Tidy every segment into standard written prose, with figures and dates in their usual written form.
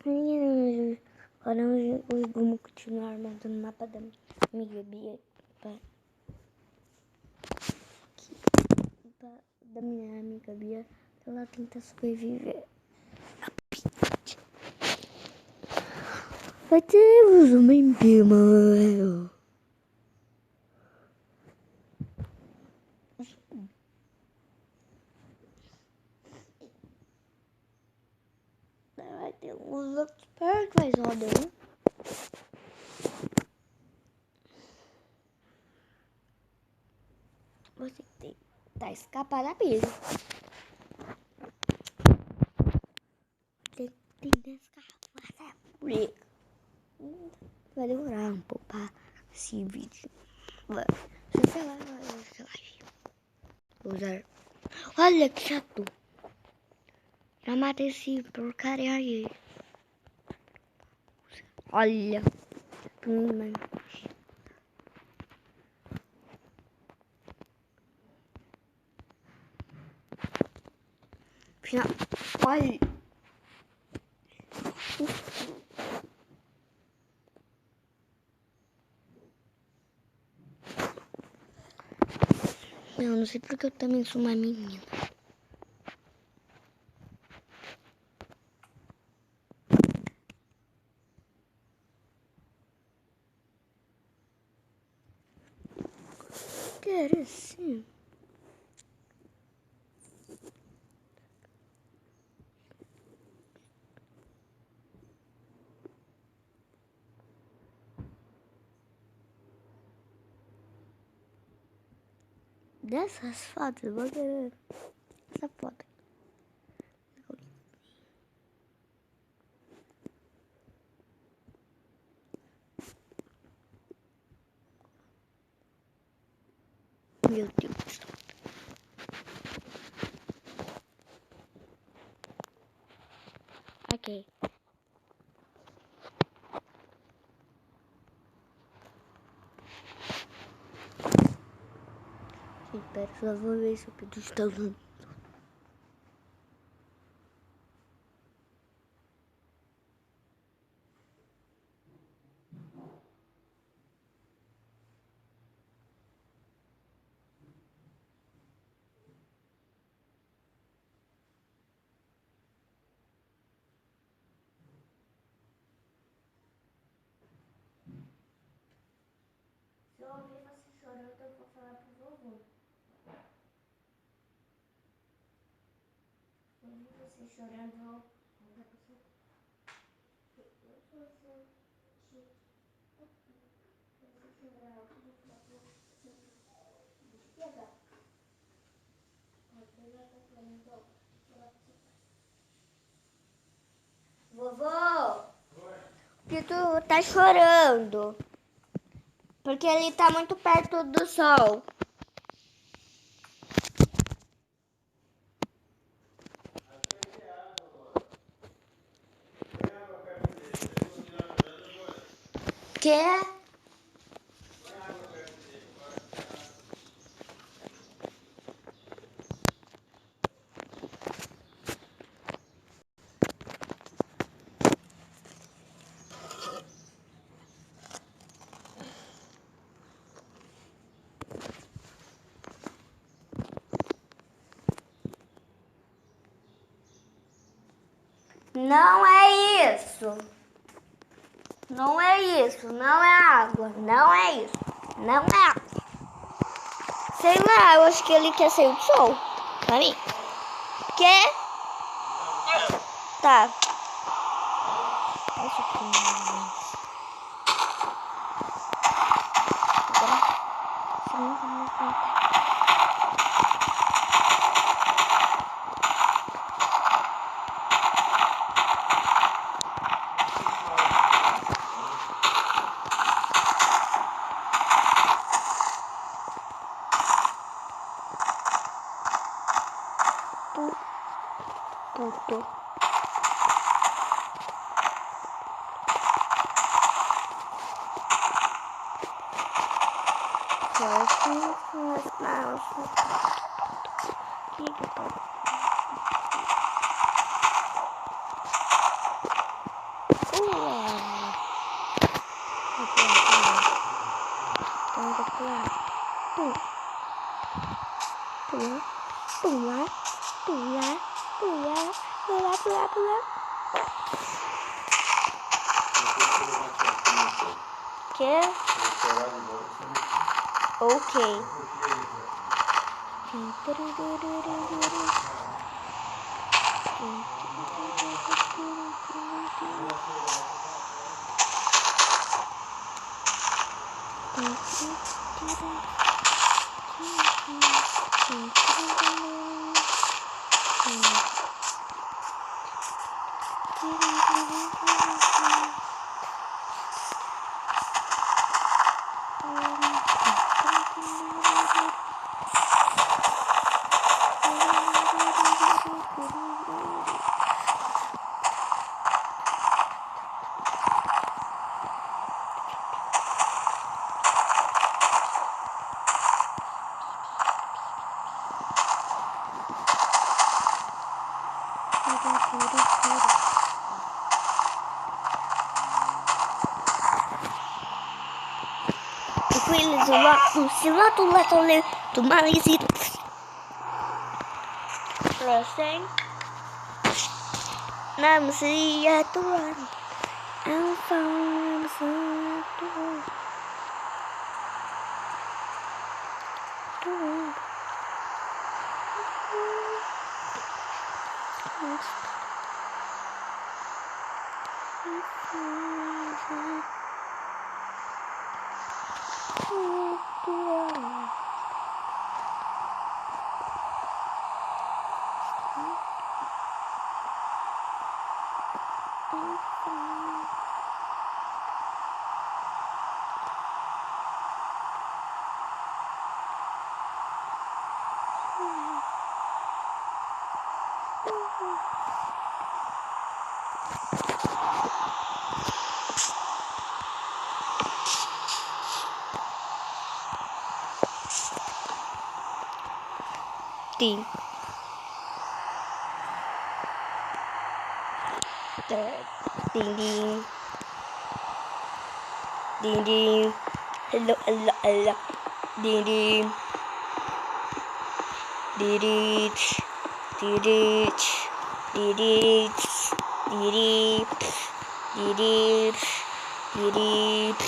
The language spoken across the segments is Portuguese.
Agora vamos continuar montando o mapa da amiga Bia. Da minha amiga Bia. Ela tenta sobreviver. Vai ter uma imprima. Vai ter uns outros perto, mas roda um. Você tem que tentar escapar da briga. Tem que escapar da briga. Vai demorar um pouco para esse vídeo. Você vai usar. Olha que chato. Já matei esse porcaria aí. Olha. Olha. Eu não sei porque eu também sou uma menina. Quero sim. Dessas fotos, eu vou querer essa foto. Meu Deus. Ok. Espera, só vou ver se o Pedro está usando. Se eu ouvir você chorando, eu vou falar pro vovô. Se eu ouvir você chorando, eu vou contar pro seu. Se você chorar, eu vou falar pro seu. Deixa eu pegar. Você já tá falando, então. Vou falar pro seu pai. Vovô! Por que tu tá chorando? Porque ele tá muito perto do sol. Quer? Não é isso. Não é isso. Não é água. Não é isso. Não é água. Sei lá, eu acho que ele quer sair do sol. Pra mim. Quer? Tá. Deixa Puto. Que? Ok. Quelli si rotolano tu malisi pressing nam si aturan I'm found so ding ding ding ding ding hello hello hello ding ding didit didit didit didit didit didit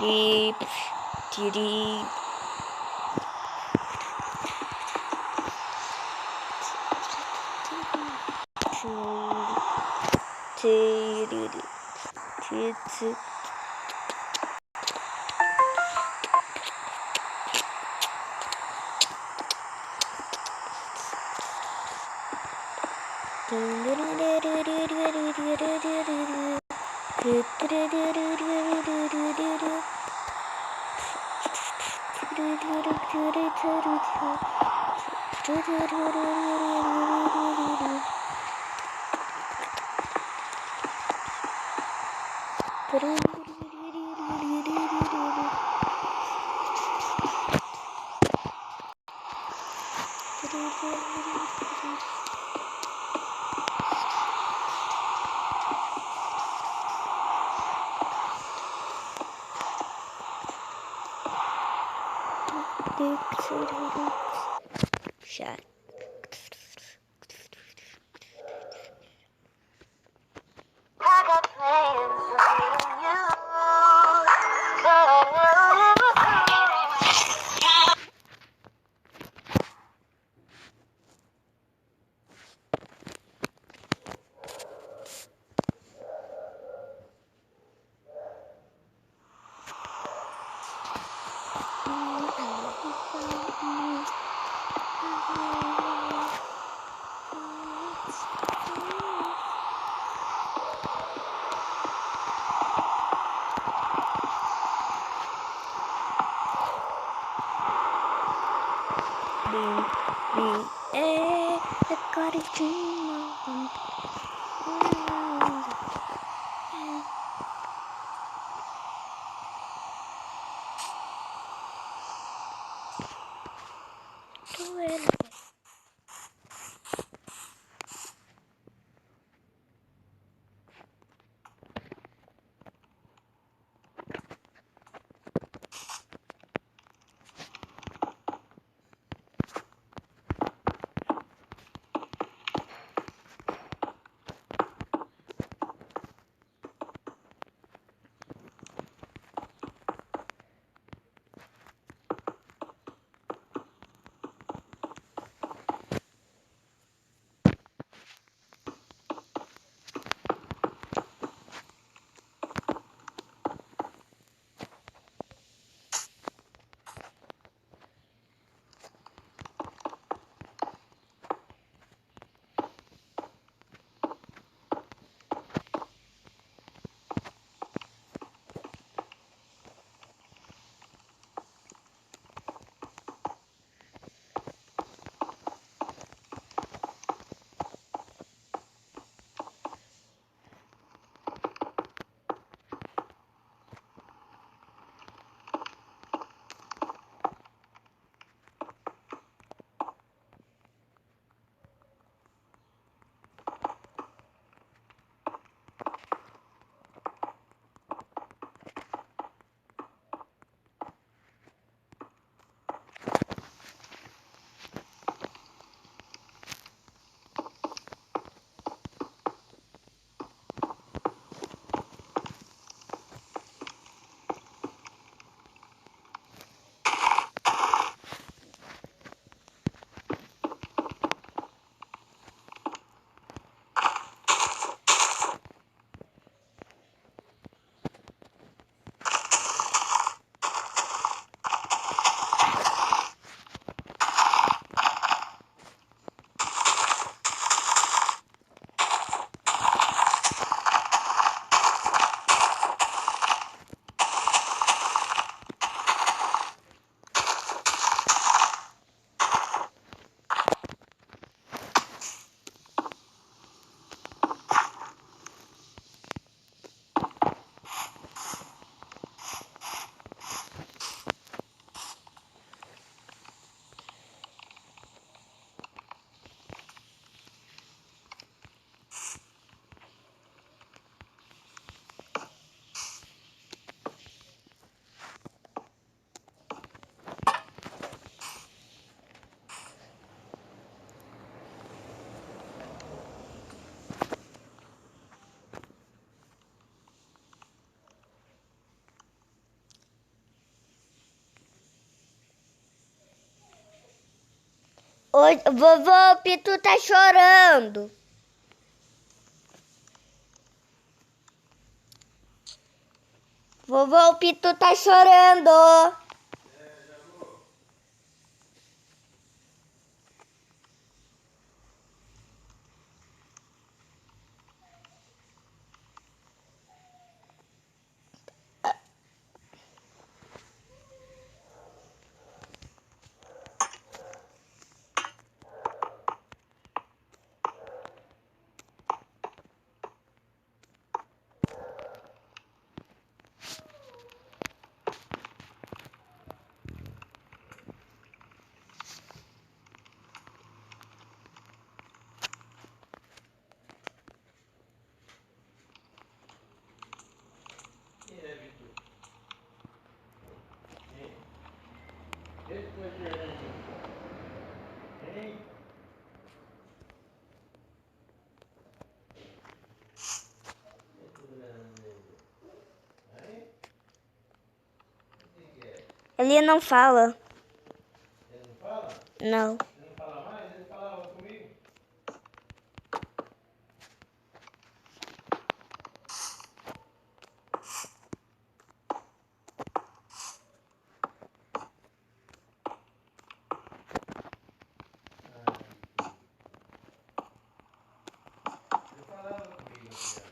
didit didit shut. I got plans for me and I got a dream Oi, vovô, o Pitu tá chorando. Vovô, o Pitu tá chorando. Ele não fala. Ele não fala? Não. Ele não fala mais? Ele falava comigo? Ele falava comigo.